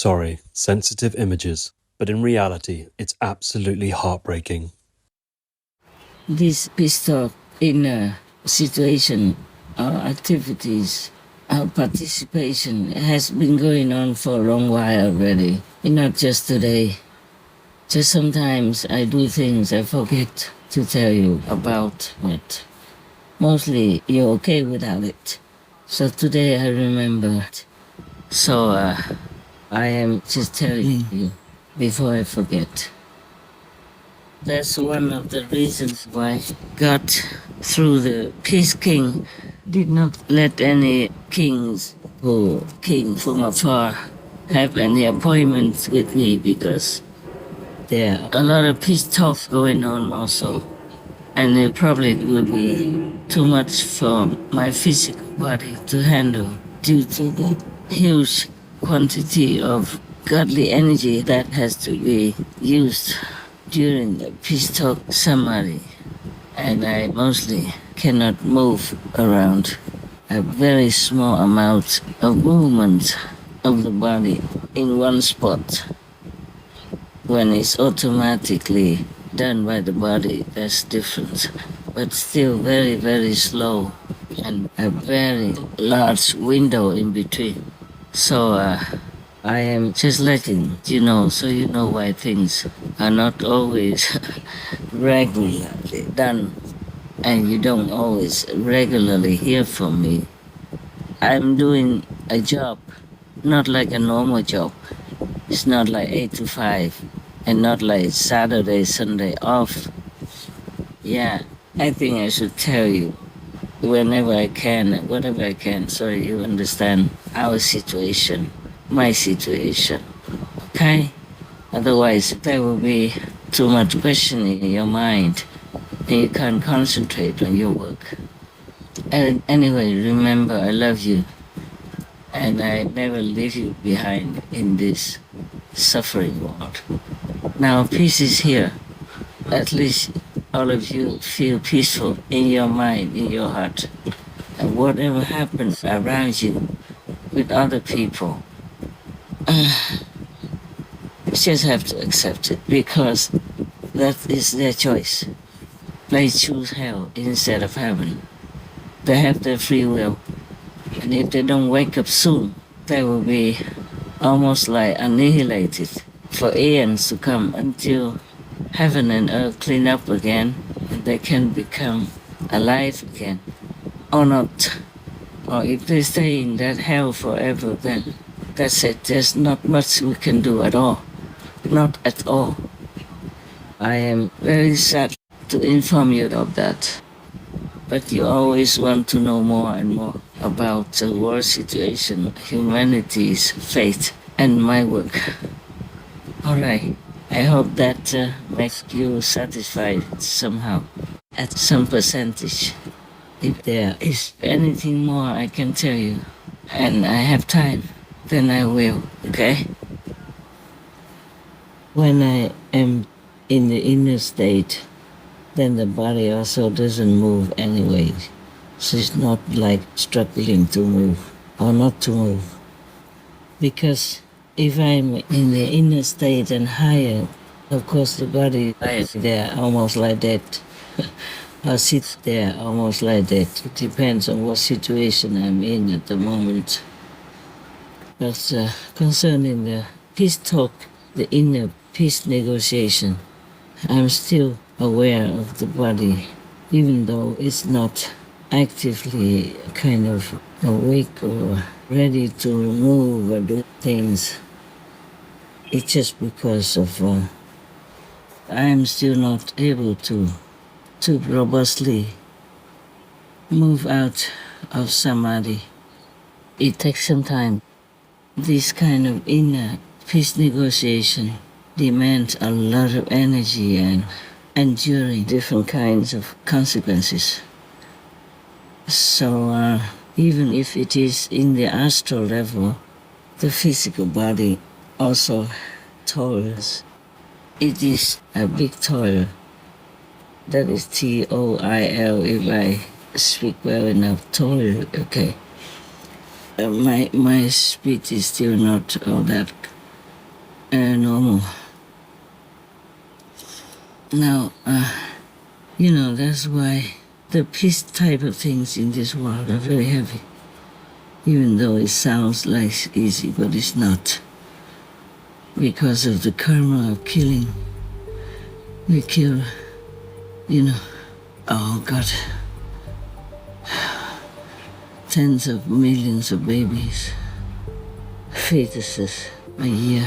Sorry, sensitive images, but in reality, it's absolutely heartbreaking. This peace talk in situation or activities, our participation has been going on for a long while already, not just today. Just sometimes I do things I forget to tell you about it. Mostly you're okay without it. So today I remembered. So I am just telling you before I forget. That's one of the reasons why God, through the Peace King, did not let any kings who came from afar have any appointments with me, because there are a lot of peace talks going on also. And it probably would be too much for my physical body to handle due to the huge quantity of godly energy that has to be used during the peace talk ceremony. And I mostly cannot move around. A very small amount of movement of the body in one spot. When it's automatically done by the body, that's different. But still very, very slow, and a very large window in between. So I am just letting you know, so you know why things are not always regularly done, and you don't always regularly hear from me. I'm doing a job, not like a normal job. It's not like 8 to 5, and not like Saturday, Sunday off. Yeah, I think I should tell you whenever I can, whatever I can, so you understand our situation, my situation. Okay? Otherwise, there will be too much questioning in your mind, and you can't concentrate on your work. And anyway, remember, I love you, and I never leave you behind in this suffering world. Now peace is here. At least all of you feel peaceful in your mind, in your heart. And whatever happens around you with other people, you just have to accept it, because that is their choice. They choose hell instead of heaven. They have their free will. And if they don't wake up soon, they will be almost like annihilated for eons to come, until heaven and earth clean up again and they can become alive again. Or not. Or if they stay in that hell forever, then that's it. There's not much we can do at all. Not at all. I am very sad to inform you of that. But you always want to know more and more about the world situation, humanity's fate, and my work. All right. I hope that makes you satisfied somehow, at some percentage. If there is anything more I can tell you, and I have time, then I will, okay? When I am in the inner state, then the body also doesn't move anyway. So it's not like struggling to move or not to move. Because if I'm in the inner state and higher, of course the body lies there almost like that. Or sits there almost like that. It depends on what situation I'm in at the moment. But concerning the peace talk, the inner peace negotiation, I'm still aware of the body, even though it's not actively kind of awake or ready to move or do things. It's just because of I'm still not able to robustly move out of samadhi. It takes some time. This kind of inner peace negotiation demands a lot of energy and enduring different kinds of consequences. So even if it is in the astral level, the physical body also toils. It is a big toil. That is TOIL if I speak well enough. Toil, okay. My speech is still not all that normal. Now, that's why the peace type of things in this world are very heavy. Even though it sounds like easy, but it's not. Because of the karma of killing. We kill, oh God, tens of millions of babies, fetuses a year.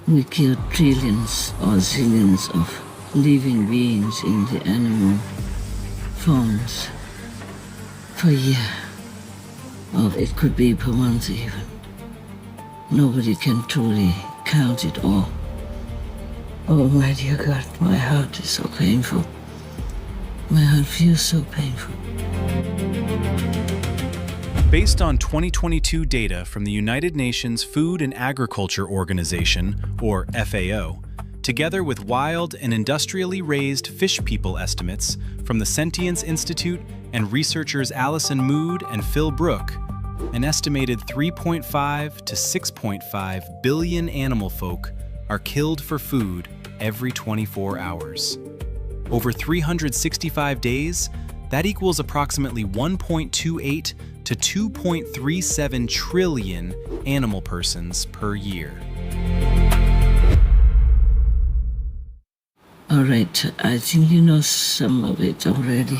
We kill trillions or zillions of living beings in the animal forms per year. Or it could be per month even. Nobody can truly count it all. Oh my dear God, my heart is so painful. My heart feels so painful. Based on 2022 data from the United Nations Food and Agriculture Organization, or FAO, together with wild and industrially raised fish people estimates from the Sentience Institute and researchers Alison Mood and Phil Brook, an estimated 3.5 to 6.5 billion animal folk are killed for food every 24 hours. Over 365 days, that equals approximately 1.28 to 2.37 trillion animal persons per year. All right, I think you know some of it already.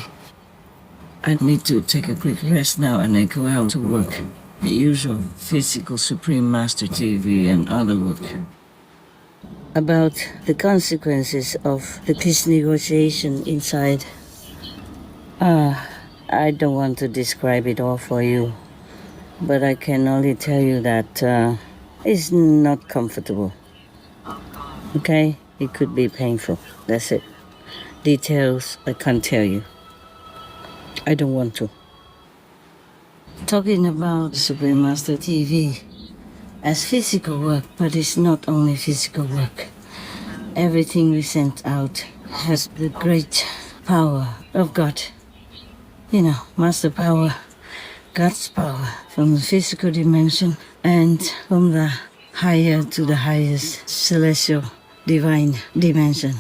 I need to take a quick rest now and I go out to work. The usual physical Supreme Master TV and other work. About the consequences of the peace negotiation inside. I don't want to describe it all for you, but I can only tell you that it's not comfortable. Okay? It could be painful. That's it. Details I can't tell you. I don't want to. Talking about Supreme Master TV as physical work, but it's not only physical work. Everything we send out has the great power of God. Master power, God's power from the physical dimension and from the higher to the highest celestial divine dimension.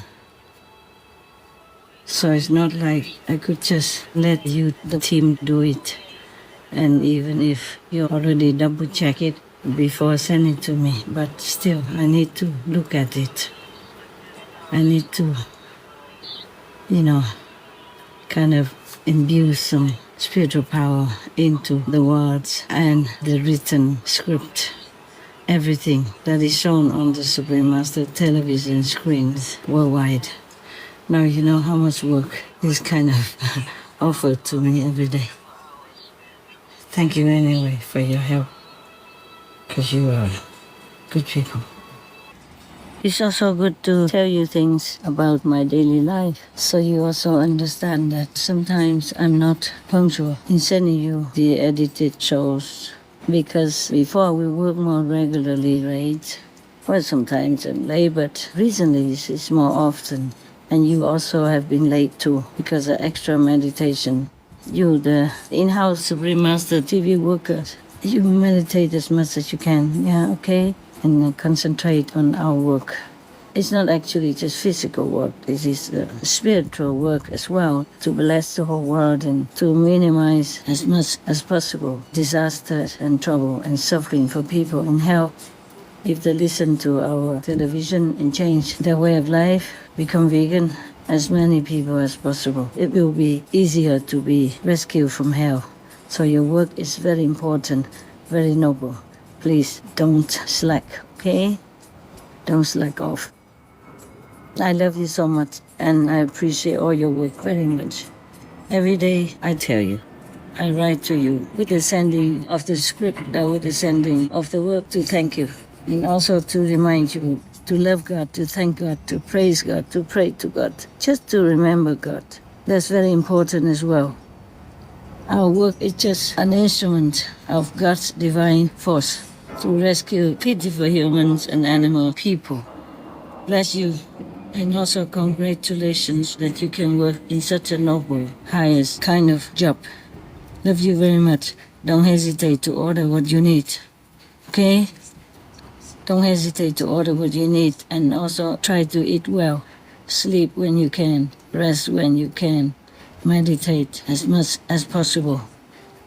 So it's not like I could just let you, the team, do it. And even if you already double check it before sending it to me, but still I need to look at it. I need to, kind of imbue some spiritual power into the words and the written script. Everything that is shown on the Supreme Master television screens worldwide. Now you know how much work is kind of offered to me every day. Thank you anyway for your help, because you are good people. It's also good to tell you things about my daily life, so you also understand that sometimes I'm not punctual in sending you the edited shows, because before we work more regularly, right? Well, sometimes I'm late, but recently it's more often. And you also have been late too, because of extra meditation. You, the in-house Supreme Master TV worker, you meditate as much as you can, yeah, okay? And concentrate on our work. It's not actually just physical work, it is spiritual work as well, to bless the whole world and to minimize as much as possible disaster and trouble and suffering for people in hell. If they listen to our television and change their way of life, become vegan, as many people as possible, it will be easier to be rescued from hell. So your work is very important, very noble. Please don't slack, okay? Don't slack off. I love you so much, and I appreciate all your work very much. Every day, I tell you, I write to you with the sending of the script, with the sending of the work to thank you. And also to remind you to love God, to thank God, to praise God, to pray to God, just to remember God. That's very important as well. Our work is just an instrument of God's divine force to rescue pitiful humans and animal people. Bless you, and also congratulations that you can work in such a noble, highest kind of job. Love you very much. Don't hesitate to order what you need. Okay? Don't hesitate to order what you need, and also try to eat well. Sleep when you can, rest when you can, meditate as much as possible.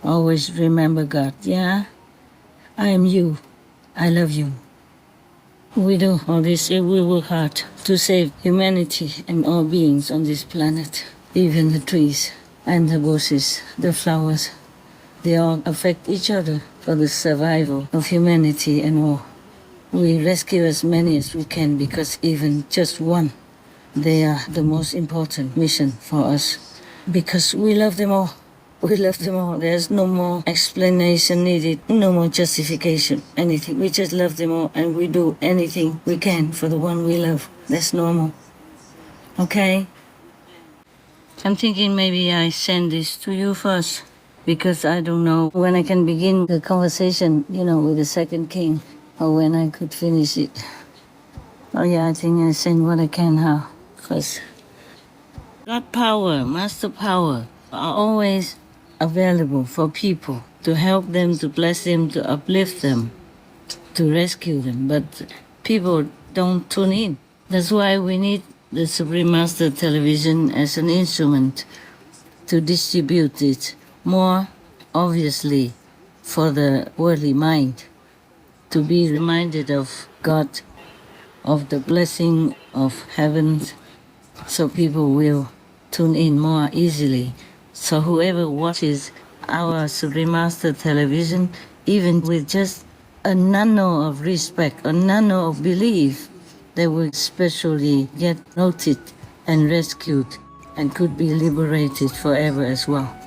Always remember God, yeah? I am you. I love you. We do all this if we work hard to save humanity and all beings on this planet, even the trees and the bushes, the flowers. They all affect each other for the survival of humanity and all. We rescue as many as we can because even just one, they are the most important mission for us. Because we love them all. We love them all. There's no more explanation needed, no more justification, anything. We just love them all and we do anything we can for the one we love. That's normal. Okay? I'm thinking maybe I send this to you first because I don't know when I can begin the conversation, with the second king or when I could finish it. Oh yeah, I think I send what I can now first. God power, master power are always available for people to help them, to bless them, to uplift them, to rescue them. But people don't tune in. That's why we need the Supreme Master Television as an instrument to distribute it more obviously for the worldly mind, to be reminded of God, of the blessing of heaven, so people will tune in more easily. So whoever watches our Supreme Master Television, even with just a nano of respect, a nano of belief, they will especially get noted and rescued and could be liberated forever as well.